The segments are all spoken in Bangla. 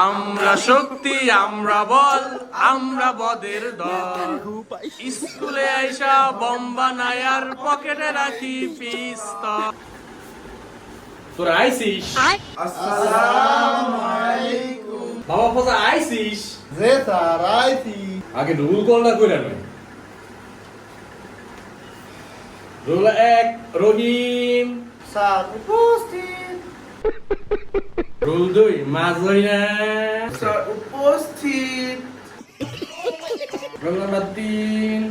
আমরা শক্তি, আমরা বল, আমরা বদের দল। স্কুলে আইসা বম্বা নায়ার পকেটে রাখি পিস্তল। তোরা আইসিস? আসসালামু আলাইকুম। বাবা ফজা আইসিস? জি স্যার আইছি। আগে রুল কলটা কইরা নয়। রুল 1 রহিম। স্যার উপস্থিত। রুল 2 মাজইনা। স্যার উপস্থিত। রুল নাম্বার 3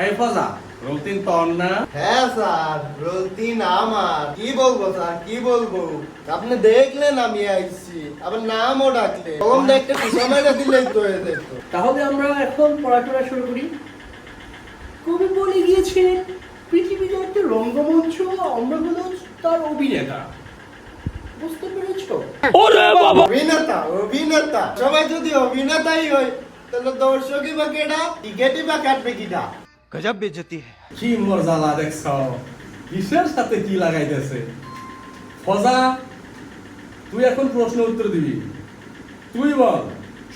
এই ফজা রুল 3 তোর না? হ্যাঁ স্যার রোল 3 আমার। কি বলবো স্যার কি বলবো? আপনি দেখলেন আমি আইছি, আবার নামও ডাকলে কলম দেখতে সময়টা দিলেই তো হয়ে যেত। তাহলে আমরা এখন পড়াশোনা শুরু করি। কবি বলে গিয়েছেন পৃথিবীতে একটা রঙ্গমঞ্চ, আমরা হলো তার অভিনেতা। বুঝতে পেরেছো? অভিনেতা অভিনেতা সবাই যদি অভিনেতাই হয় তাহলে দর্শকই বা কেডা, টিকেটই বা কাটবে কিডা? गजब बेइज्जती है। কি মজালা দেখছ, কিসের সাথে কি লাগাইতেছে। ফজা তুই এখন প্রশ্ন উত্তর দিবি। তুই বল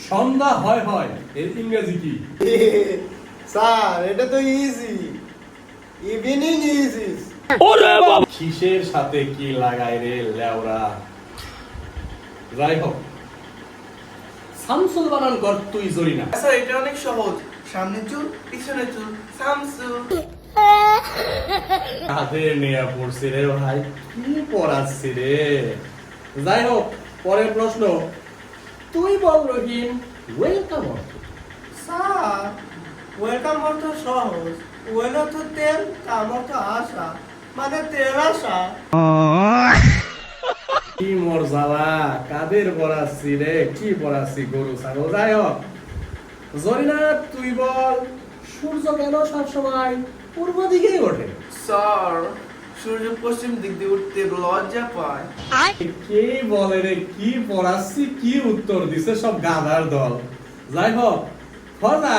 সন্ধ্যা হয় হয় এর ইংরেজি কি? স্যার এটা তো ইজি, ইভিনিং ইজি। কিসের সাথে কি লাগাই রে লেওরা। যাই হোক, শামসুল বানান কর তুই জরিনা। স্যার এটা অনেক সহজ, সামনে চুল পিছনে চুল শামসু। কাদের নেয়া পড়ছি রে ভাই, কি পড়াচ্ছি রে। যাই হোক, পরের প্রশ্ন তুই বল রহিম, ওয়েলকাম। স্যার ওয়েলকাম অর্থ সহজ, ওয়েল অর্থ তেল, কাম অর্থ আশা, মানে তেল আশা। কি মরজালা, কাদের পড়াচ্ছি রে, কি পড়াচ্ছি গরু ছাগল। যাই হোক, জরিনা তুই বল সূর্য কেন সবসময় পূর্ব দিকেই ওঠে? স্যার সূর্য পশ্চিম দিক দিয়ে উঠতে লজ্জা পায়। কে বলে রে, কি পড়াচ্ছি, কি উত্তর দিছে সব গাধার দল। যাই হোক ফজা,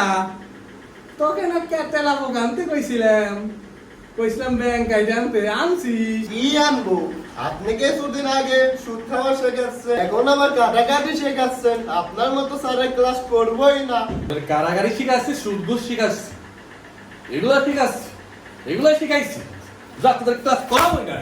তোকে না ক্যাটেলা আনতে কইছিলাম ব্যাংক আনতে আনছিস? কি আনবো? আপনি কিছুদিন আগে সুদ খাওয়া শেখাচ্ছেন, এখন আবার কাটাকাটি শেখাচ্ছেন। আপনার মতো স্যারের ক্লাস করবোই না। কারাগারি শিখাচ্ছি, সুদ ঘুষ শিখাচ্ছি, এগুলা শিখাচ্ছি, এগুলা শিখাইছি। যা তোদের ক্লাস করাবোই না।